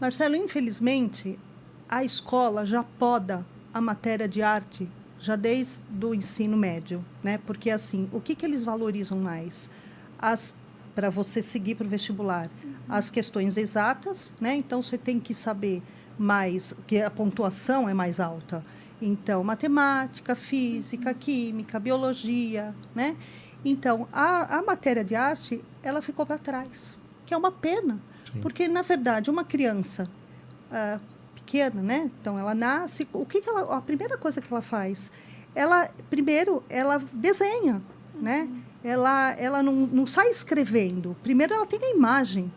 Marcelo, infelizmente, a escola já poda a matéria de arte já desde o ensino médio, né? Porque, assim, o que eles valorizam mais? Para você seguir para o vestibular, as questões exatas, né? Então, você tem que saber mais, que a pontuação é mais alta. Então, matemática, física, química, biologia, né? Então, a matéria de arte, ela ficou para trás, que é uma pena, Sim. porque, na verdade, uma criança pequena, né? Então, ela nasce, a primeira coisa que ela faz? Primeiro, ela desenha, né? Ela não sai escrevendo. Primeiro, ela tem a imagem.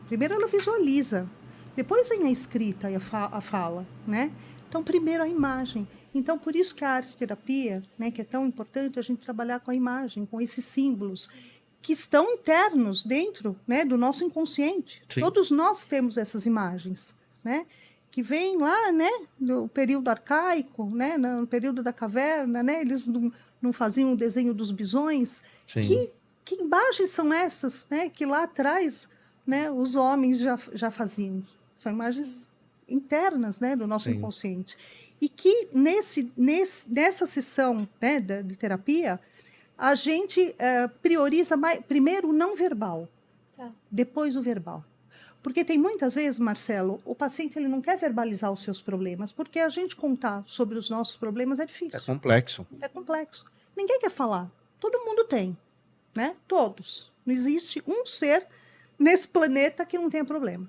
Primeiro, ela visualiza. Depois vem a escrita e a fala, né? Então, primeiro a imagem. Então, por isso que a arte-terapia, né, que é tão importante a gente trabalhar com a imagem, com esses símbolos que estão internos dentro, né, do nosso inconsciente. Sim. Todos nós temos essas imagens, né? Que vêm lá, né, no período arcaico, né, no período da caverna, né? Eles não faziam o desenho dos bisões. Sim. Que imagens são essas, né, que lá atrás, né, os homens já faziam? São imagens internas, né, do nosso Sim. inconsciente. E que nessa sessão, né, de terapia, a gente prioriza primeiro o não verbal, depois o verbal. Porque tem muitas vezes, Marcelo, o paciente ele não quer verbalizar os seus problemas, porque a gente contar sobre os nossos problemas é difícil. É complexo. É complexo. Ninguém quer falar. Todo mundo tem, né? Todos. Não existe um ser nesse planeta que não tenha problema,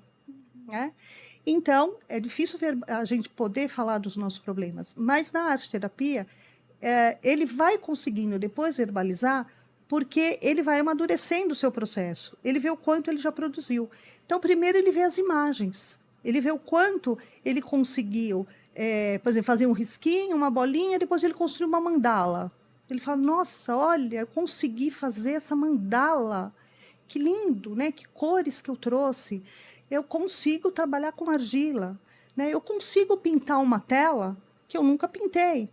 né? Então, é difícil a gente poder falar dos nossos problemas. Mas na arte-terapia, ele vai conseguindo depois verbalizar, porque ele vai amadurecendo o seu processo. Ele vê o quanto ele já produziu. Então, primeiro ele vê as imagens. Ele vê o quanto ele conseguiu, por exemplo, fazer um risquinho, uma bolinha, depois ele construiu uma mandala. Ele fala, nossa, olha, eu consegui fazer essa mandala. Que lindo, né? Que cores que eu trouxe. Eu consigo trabalhar com argila, né? Eu consigo pintar uma tela que eu nunca pintei,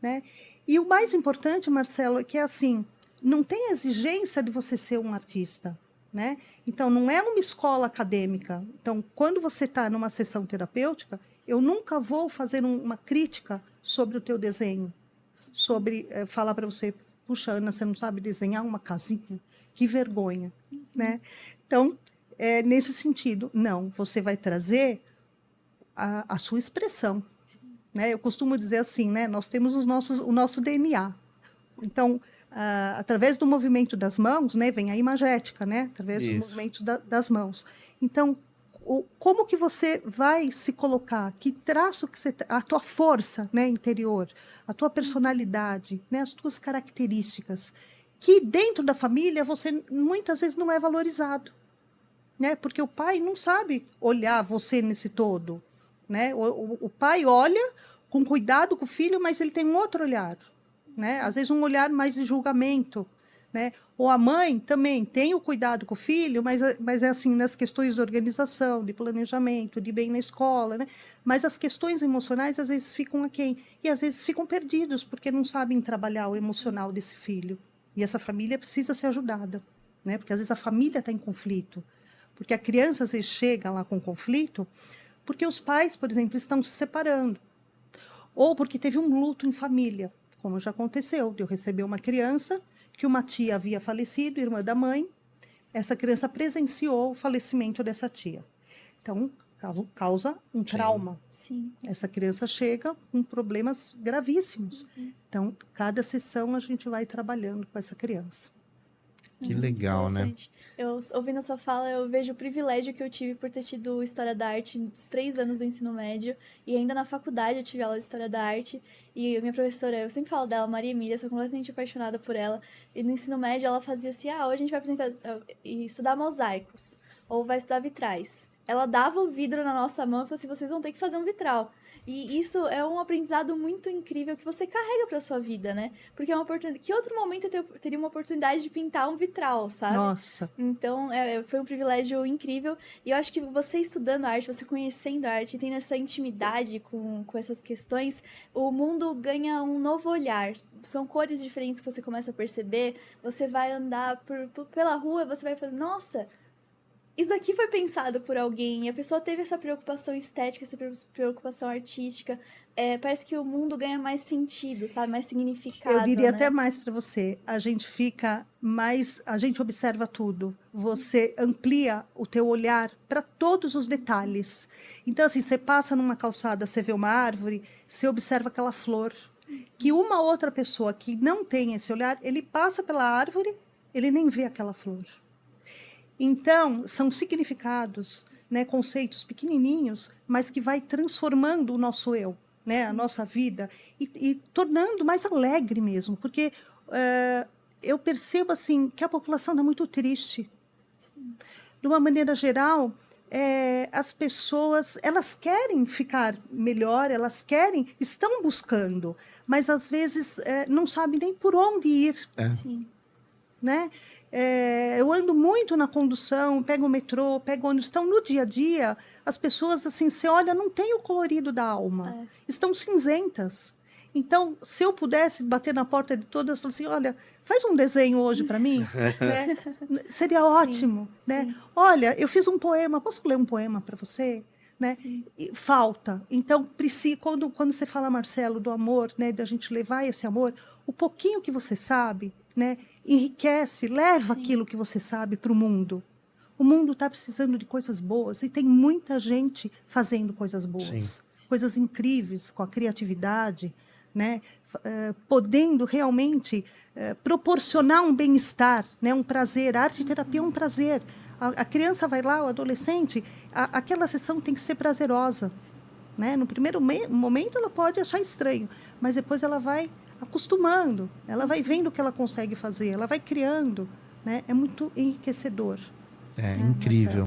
né? E o mais importante, Marcelo, é que é assim, não tem exigência de você ser um artista, né? Então, não é uma escola acadêmica. Então, quando você está numa sessão terapêutica, eu nunca vou fazer uma crítica sobre o teu desenho, sobre falar para você, puxa, Ana, você não sabe desenhar uma casinha? Que vergonha, né? Então, nesse sentido, não, você vai trazer a sua expressão, né? Eu costumo dizer assim, né? Nós temos o nosso DNA. Então, através do movimento das mãos, né, vem a imagética, né? Através do movimento das mãos. Então, como que você vai se colocar? Que traço que você... A tua força, né, interior, a tua personalidade, né, as tuas características, que dentro da família você muitas vezes não é valorizado, né? Porque o pai não sabe olhar você nesse todo, né? O pai olha com cuidado com o filho, mas ele tem um outro olhar, né? Às vezes um olhar mais de julgamento, né? Ou a mãe também tem o cuidado com o filho, mas é assim, nas questões de organização, de planejamento, de bem na escola, né? Mas as questões emocionais às vezes ficam aquém, e às vezes ficam perdidos, porque não sabem trabalhar o emocional desse filho. E essa família precisa ser ajudada, né? Porque às vezes a família está em conflito, porque a criança às vezes chega lá com conflito, porque os pais, por exemplo, estão se separando, ou porque teve um luto em família, como já aconteceu, de eu receber uma criança que uma tia havia falecido, irmã da mãe, essa criança presenciou o falecimento dessa tia. Então, causa um trauma. Sim. Essa criança chega com problemas gravíssimos. Então, cada sessão a gente vai trabalhando com essa criança. Que legal, né? Eu, ouvindo a sua fala, eu vejo o privilégio que eu tive por ter tido História da Arte nos 3 anos do ensino médio, e ainda na faculdade eu tive aula de História da Arte, e a minha professora, eu sempre falo dela, Maria Emília, sou completamente apaixonada por ela, e no ensino médio ela fazia assim, hoje a gente vai apresentar e estudar mosaicos, ou vai estudar vitrais. Ela dava o vidro na nossa mão e falou assim, vocês vão ter que fazer um vitral. E isso é um aprendizado muito incrível que você carrega pra sua vida, né? Porque é uma oportunidade... Que outro momento eu teria uma oportunidade de pintar um vitral, sabe? Nossa! Então, foi um privilégio incrível. E eu acho que você estudando arte, você conhecendo a arte, tendo essa intimidade com essas questões, o mundo ganha um novo olhar. São cores diferentes que você começa a perceber. Você vai andar pela rua, você vai falar, nossa... isso aqui foi pensado por alguém, e a pessoa teve essa preocupação estética, essa preocupação artística. Parece que o mundo ganha mais sentido, sabe? Mais significado. Eu diria né? até mais para você. A gente fica mais, a gente observa tudo. Você amplia o teu olhar para todos os detalhes. Então, assim, você passa numa calçada, você vê uma árvore, você observa aquela flor. Que uma outra pessoa que não tem esse olhar, ele passa pela árvore, ele nem vê aquela flor. Então, são significados, né, conceitos pequenininhos, mas que vai transformando o nosso eu, né, a nossa vida, e tornando mais alegre mesmo, porque eu percebo assim que a população está muito triste. De uma maneira geral, as pessoas, elas querem ficar melhor, elas estão buscando, mas às vezes não sabem nem por onde ir. Sim. Né? Eu ando muito na condução, pego o metrô, pego ônibus. Então, no dia a dia, as pessoas, assim, você olha, não tem o colorido da alma. Estão cinzentas. Então, se eu pudesse bater na porta de todas, falar assim, olha, faz um desenho hoje para mim, né? Seria ótimo, sim, né? sim. Olha, eu fiz um poema, posso ler um poema para você? Né? E falta. Então, quando você fala, Marcelo, do amor, né, da gente levar esse amor, o pouquinho que você sabe, né, enriquece, leva aquilo que você sabe para o mundo. O mundo está precisando de coisas boas e tem muita gente fazendo coisas boas, coisas incríveis com a criatividade, né, podendo realmente proporcionar um bem-estar, né, um prazer. A arte-terapia é um prazer. A criança vai lá, o adolescente, aquela sessão tem que ser prazerosa. Né? No primeiro momento ela pode achar estranho, mas depois ela vai acostumando, ela vai vendo o que ela consegue fazer, ela vai criando. Né? É muito enriquecedor. É incrível.